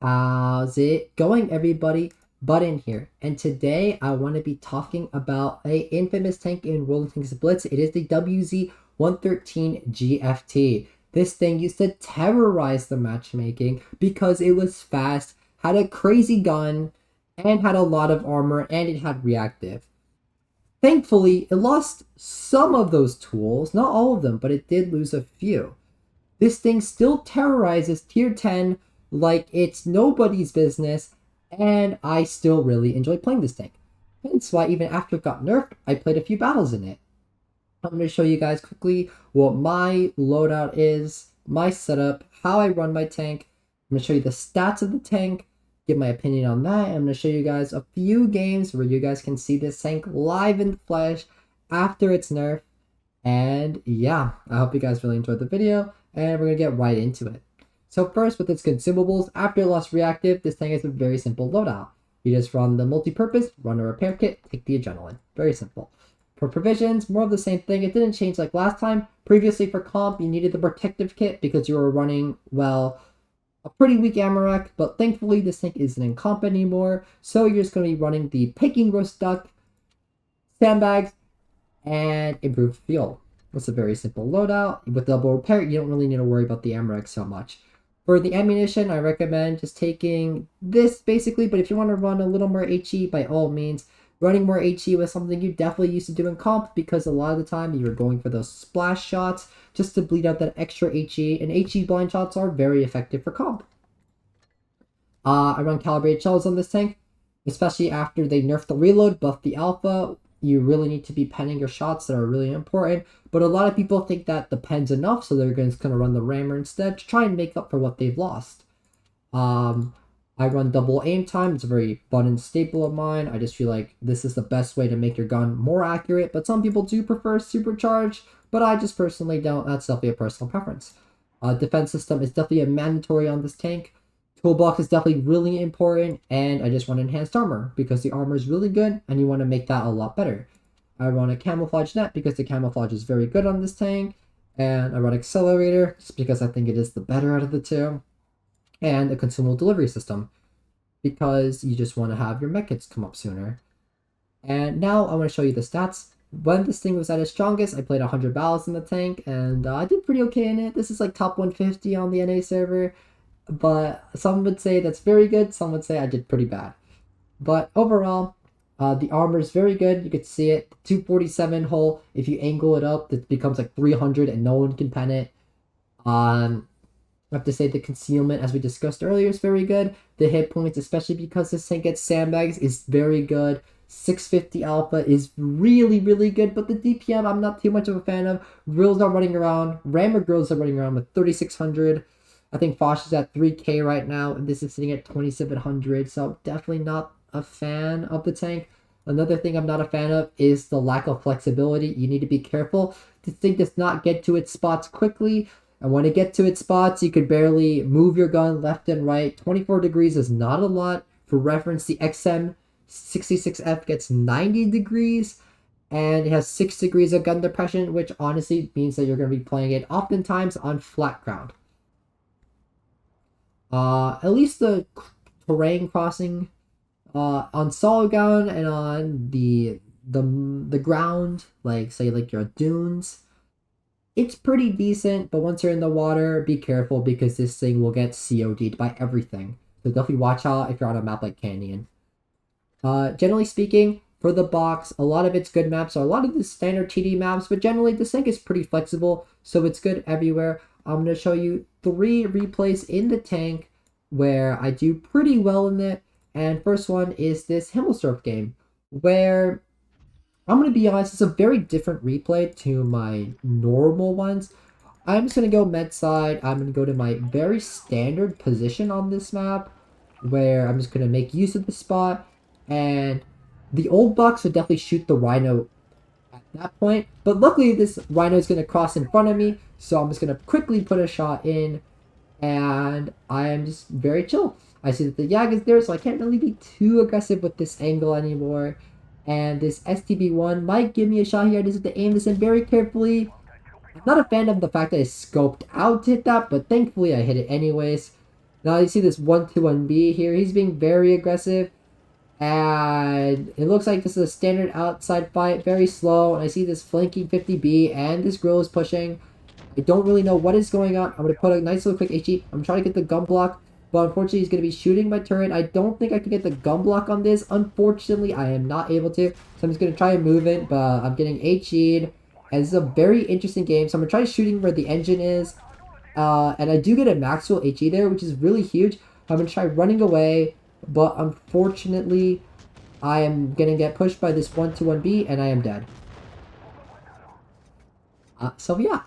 How's it going, everybody? Button here, and today I want to be talking about a infamous tank in WoT Blitz. It is the WZ-113G FT. This thing used to terrorize the matchmaking because it was fast, had a crazy gun, and had a lot of armor, and it had reactive. Thankfully, it lost some of those tools, not all of them, but it did lose a few. This thing still terrorizes tier 10 like it's nobody's business, and I still really enjoy playing this tank. Hence why even after it got nerfed, I played a few battles in it. I'm going to show you guys quickly what my loadout is, my setup, how I run my tank. I'm going to show you the stats of the tank, give my opinion on that. I'm going to show you guys a few games where you guys can see this tank live in the flesh after its nerf. And yeah, I hope you guys really enjoyed the video, and we're going to get right into it. So first, with its consumables, after it lost reactive, this tank has a very simple loadout. You just run the multi-purpose, run a repair kit, take the adrenaline. Very simple. For provisions, more of the same thing. It didn't change like last time. Previously for comp, you needed the protective kit because you were running, well, a pretty weak Amarok, but thankfully this tank isn't in comp anymore, so you're just going to be running the Peking roast duck, sandbags, and improved fuel. That's a very simple loadout. With double repair, you don't really need to worry about the Amarok so much. For the ammunition, I recommend just taking this basically, but if you want to run a little more HE, by all means, running more HE was something you definitely used to do in comp because a lot of the time you were going for those splash shots just to bleed out that extra HE, and HE blind shots are very effective for comp. I run calibrated shells on this tank, especially after they nerfed the reload, buffed the alpha. You really need to be penning your shots that are really important, but a lot of people think that the pen's enough, so they're just going to run the rammer instead to try and make up for what they've lost. I run double aim time. It's a very button staple of mine. I just feel like this is the best way to make your gun more accurate, but some people do prefer supercharge, but I just personally don't. That's definitely a personal preference. Defense system is definitely a mandatory on this tank. Toolbox is definitely really important, and I just run enhanced armor because the armor is really good and you want to make that a lot better. I run a camouflage net because the camouflage is very good on this tank, and I run accelerator just because I think it is the better out of the two, and a consumable delivery system because you just want to have your medkits come up sooner. And now I want to show you the stats. When this thing was at its strongest, I played 100 battles in the tank, and I did pretty okay in it. This is like top 150 on the NA server, but some would say that's very good, some would say I did pretty bad. But overall, the armor is very good. You could see it, 247 hull. If you angle it up, it becomes like 300 and no one can pen it. I have to say the concealment, as we discussed earlier, is very good. The hit points, especially because this tank gets sandbags, is very good. 650 alpha is really, really good, but the DPM I'm not too much of a fan of. Grills are running around, rammer grills are running around with 3600. I think Foch is at 3k right now, and this is sitting at 2700, so definitely not a fan of the tank. Another thing I'm not a fan of is the lack of flexibility. You need to be careful. This thing does not get to its spots quickly, and when it gets to its spots, you could barely move your gun left and right. 24 degrees is not a lot. For reference, the XM66F gets 90 degrees, and it has 6 degrees of gun depression, which honestly means that you're going to be playing it oftentimes on flat ground. At least the terrain crossing on solid ground and on the ground, like say like your dunes, it's pretty decent. But once you're in the water, be careful because this thing will get COD'd by everything. So definitely watch out if you're on a map like Canyon. Generally speaking, for the box, a lot of its good maps are a lot of the standard TD maps, but generally this tank is pretty flexible, so it's good everywhere. I'm going to show you 3 replays in the tank where I do pretty well in it. And first one is this Himmelsdorf game, where I'm going to be honest, it's a very different replay to my normal ones. I'm just going to go med side. I'm going to go to my very standard position on this map, where I'm just going to make use of the spot. And the old box would definitely shoot the Rhino at that point, but luckily this Rhino is going to cross in front of me, so I'm just going to quickly put a shot in, and I am just very chill. I see that the Yag is there, so I can't really be too aggressive with this angle anymore, and this STB1 might give me a shot here. I just have to aim this in very carefully. I'm not a fan of the fact that I scoped out to hit that, but thankfully I hit it anyways. Now you see this 121B here. He's being very aggressive. And it looks like this is a standard outside fight, very slow. And I see this flanking 50B and this grill is pushing. I don't really know what is going on. I'm going to put a nice little quick HE. I'm trying to get the gun block, but unfortunately he's going to be shooting my turret. I don't think I can get the gun block on this. Unfortunately, I am not able to. So I'm just going to try and move it, but I'm getting HE'd. And this is a very interesting game. So I'm going to try shooting where the engine is. And I do get a Maxwell HE there, which is really huge. I'm going to try running away, but unfortunately, I am going to get pushed by this 121B, and I am dead. So yeah,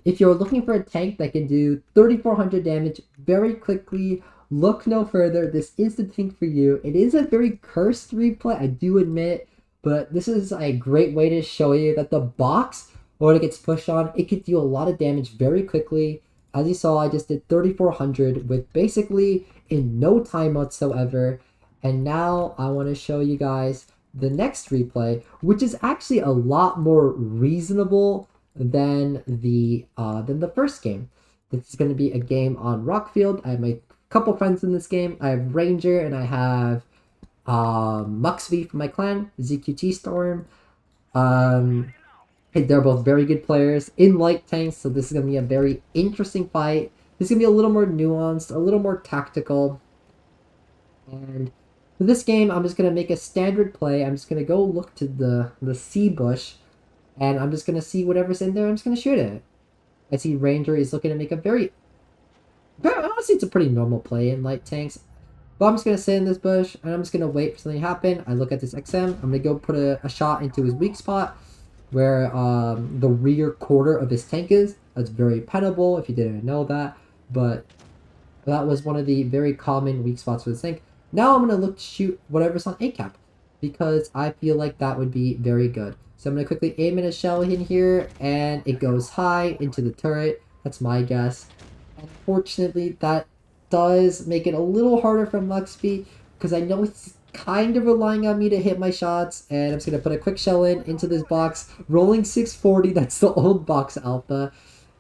if you're looking for a tank that can do 3400 damage very quickly, look no further. This is the tank for you. It is a very cursed replay, I do admit, but this is a great way to show you that the box, when it gets pushed on, it could do a lot of damage very quickly. As you saw, I just did 3400 with basically in no time whatsoever. And now I want to show you guys the next replay, which is actually a lot more reasonable than the first game. This is going to be a game on Rockfield. I have my couple friends in this game. I have Ranger and I have Muxv from my clan, ZQT Storm. They're both very good players in light tanks, so this is going to be a very interesting fight. This is going to be a little more nuanced, a little more tactical. And for this game, I'm just going to make a standard play. I'm just going to go look to the C bush, and I'm just going to see whatever's in there. I'm just going to shoot it. I see Ranger is looking to make a very honestly, it's a pretty normal play in light tanks. But I'm just going to sit in this bush, and I'm just going to wait for something to happen. I look at this XM. I'm going to go put a shot into his weak spot, where the rear quarter of his tank is. That's very penetrable if you didn't know that, but that was one of the very common weak spots for the tank. Now I'm going to look to shoot whatever's on ACAP, because I feel like that would be very good. So I'm going to quickly aim in a shell in here, and it goes high into the turret. That's my guess. Unfortunately, that does make it a little harder for Muxby, because I know it's kind of relying on me to hit my shots, and I'm just going to put a quick shell into this box, rolling 640, that's the old box alpha,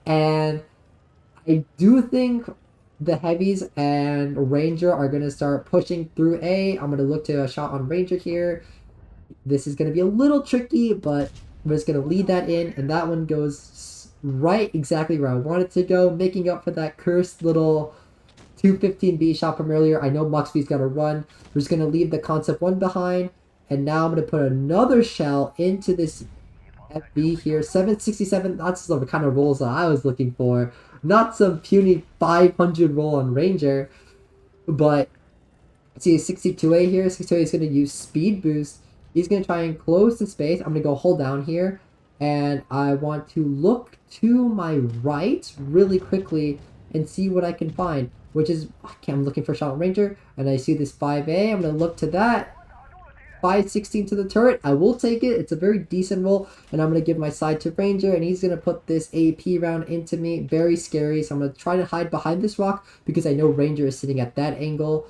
and I do think the heavies and Ranger are going to start pushing through A. I'm going to look to a shot on Ranger here. This is going to be a little tricky, but I'm just going to lead that in, and that one goes right exactly where I want it to go, making up for that cursed little 215B shot from earlier. I know Muxby's got to run. We're just going to leave the concept one behind. And now I'm going to put another shell into this FB here. 767, that's the kind of rolls that I was looking for. Not some puny 500 roll on Ranger. But, see, 62A here. 62A is going to use speed boost. He's going to try and close the space. I'm going to go hold down here. And I want to look to my right really quickly and see what I can find. Which is, okay, I'm looking for a shot on Ranger, and I see this 5A. I'm going to look to that. 516 to the turret. I will take it. It's a very decent roll, and I'm going to give my side to Ranger, and he's going to put this AP round into me. Very scary, so I'm going to try to hide behind this rock because I know Ranger is sitting at that angle.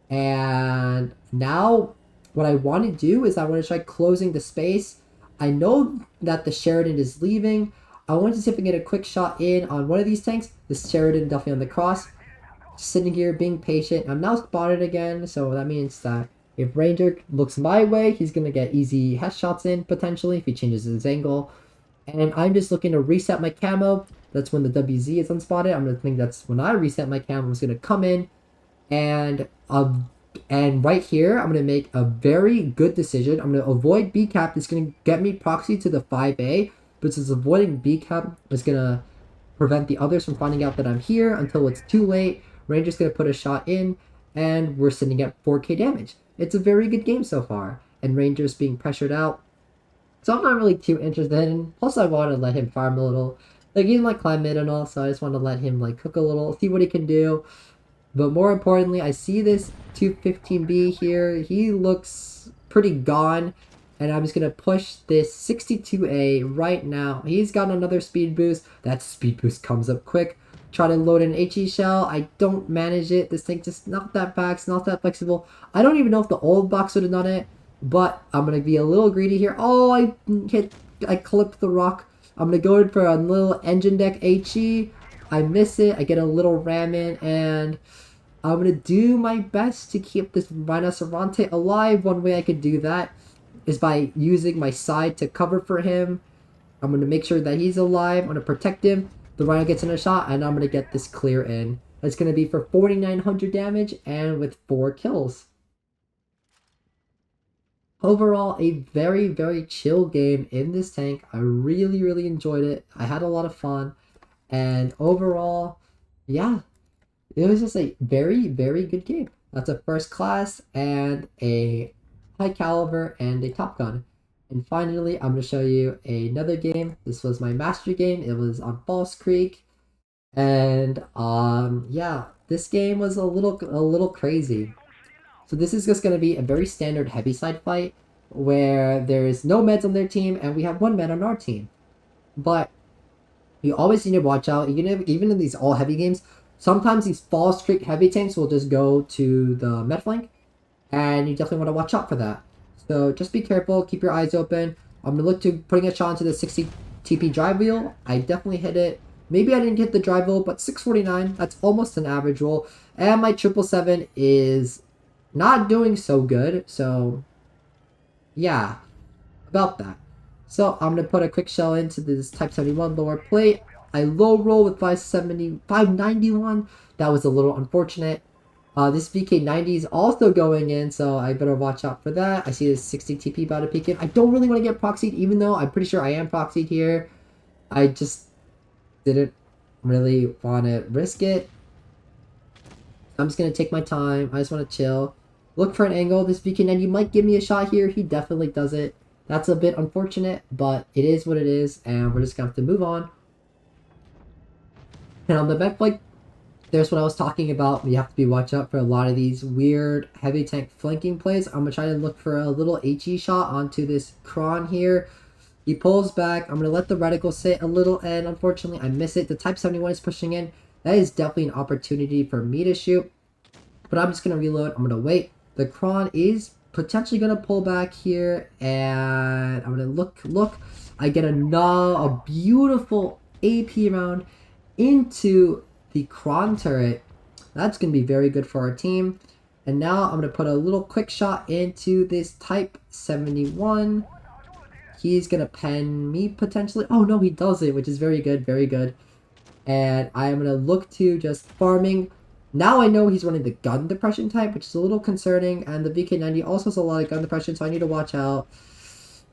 And now, what I want to do is I want to try closing the space. I know that the Sheridan is leaving. I want to see if I can get a quick shot in on one of these tanks. This Sheridan definitely on the cross. Sitting here being patient. I'm now spotted again, so that means that if Ranger looks my way, he's going to get easy headshots in, potentially, if he changes his angle. And I'm just looking to reset my camo. That's when the WZ is unspotted. I'm going to think that's when I reset my camo. I'm just going to come in, and right here, I'm going to make a very good decision. I'm going to avoid B cap. It's going to get me proxy to the 5A, but since avoiding B cap is going to prevent the others from finding out that I'm here until it's too late. Ranger's going to put a shot in, and we're sitting at 4k damage. It's a very good game so far, and Ranger's being pressured out. So I'm not really too interested in. Plus, I want to let him farm a little. Like, he's like climb mid and all, so I just want to let him like cook a little, see what he can do. But more importantly, I see this 215B here. He looks pretty gone, and I'm just going to push this 62A right now. He's got another speed boost. That speed boost comes up quick. Try to load an HE shell. I don't manage it. This thing just not that fast, not that flexible. I don't even know if the old box would have done it, but I'm going to be a little greedy here. Oh, I clipped the rock. I'm going to go in for a little engine deck HE. I miss it. I get a little ram in, and I'm gonna do my best to keep this rhinoceronte alive. One way I could do that is by using my side to cover for him. I'm gonna make sure that he's alive. I'm gonna protect him. The rhino gets in a shot, and I'm gonna get this clear in. It's gonna be for 4,900 damage and with 4 kills. Overall, a very, very chill game in this tank. I really, really enjoyed it. I had a lot of fun. And overall, yeah, it was just a very, very good game. That's a first class and a high caliber and a top gun. And finally, I'm going to show you another game. This was my master game. It was on False Creek. And yeah, this game was a little crazy. So this is just going to be a very standard heavy side fight where there's no meds on their team and we have one med on our team. But you always need to watch out, even in these all heavy games, sometimes these False Creek heavy tanks will just go to the med flank, and you definitely want to watch out for that. So just be careful, keep your eyes open. I'm going to look to putting a shot into the 60 TP drive wheel. I definitely hit it. Maybe I didn't hit the drive wheel, but 649, that's almost an average roll. And my 777 is not doing so good, so yeah, about that. So I'm going to put a quick shell into this Type 71 lower plate. I low roll with 591. That was a little unfortunate. This VK90 is also going in, so I better watch out for that. I see this 60 TP about to peek in. I don't really want to get proxied, even though I'm pretty sure I am proxied here. I just didn't really want to risk it. I'm just going to take my time. I just want to chill. Look for an angle. This VK90 might give me a shot here. He definitely does it. That's a bit unfortunate, but it is what it is, and we're just going to have to move on. And on the back flank, there's what I was talking about. You have to be watch out for a lot of these weird heavy tank flanking plays. I'm going to try to look for a little HE shot onto this Kron here. He pulls back. I'm going to let the reticle sit a little, and unfortunately, I miss it. The Type 71 is pushing in. That is definitely an opportunity for me to shoot, but I'm just going to reload. I'm going to wait. The Kron is potentially going to pull back here, and I'm going to look. I get a beautiful AP round into the Kron turret. That's going to be very good for our team. And now I'm going to put a little quick shot into this Type 71. He's going to pen me potentially. Oh no, he does it, which is very good, very good. And I am going to look to just farming. Now I know he's running the gun depression type, which is a little concerning. And the VK90 also has a lot of gun depression, so I need to watch out.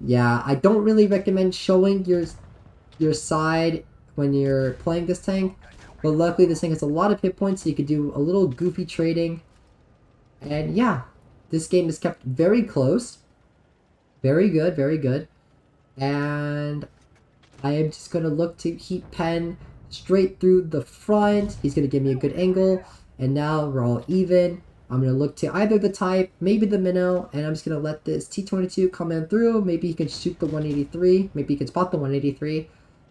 Yeah, I don't really recommend showing your side when you're playing this tank. But luckily this thing has a lot of hit points, so you could do a little goofy trading. And yeah, this game is kept very close. Very good, very good. And I am just going to look to heat pen straight through the front. He's going to give me a good angle. And now we're all even. I'm going to look to either the Type, maybe the Minnow, and I'm just going to let this T-22 come in through. Maybe he can shoot the 183. Maybe he can spot the 183.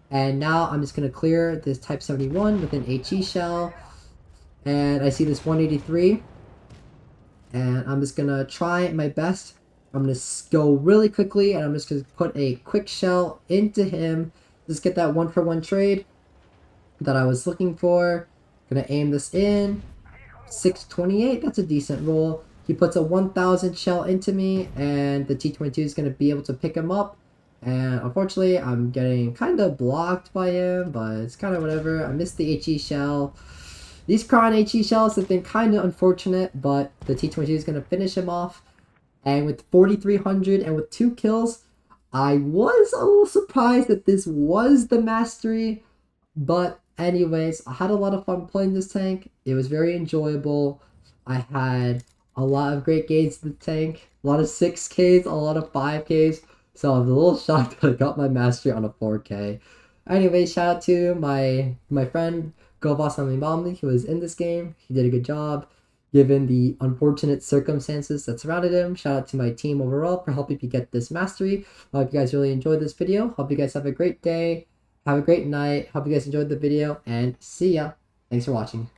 And now I'm just going to clear this Type 71 with an HE shell. And I see this 183. And I'm just going to try my best. I'm going to go really quickly, and I'm just going to put a quick shell into him. Just get that 1-for-1 trade that I was looking for. Going to aim this in. 628, that's a decent roll. He puts a 1,000 shell into me, and the T-22 is going to be able to pick him up. And unfortunately, I'm getting kind of blocked by him, but it's kind of whatever. I missed the HE shell. These Kron HE shells have been kind of unfortunate, but the T-22 is going to finish him off. And with 4,300 and with 2 kills, I was a little surprised that this was the mastery. But anyways, I had a lot of fun playing this tank. It was very enjoyable. I had a lot of great games in the tank. A lot of 6Ks, a lot of 5Ks. So I was a little shocked that I got my mastery on a 4K. Anyway, shout out to my friend Govas Amimamli, who was in this game. He did a good job, given the unfortunate circumstances that surrounded him. Shout out to my team overall for helping me get this mastery. I hope you guys really enjoyed this video. Hope you guys have a great day. Have a great night. Hope you guys enjoyed the video, and see ya. Thanks for watching.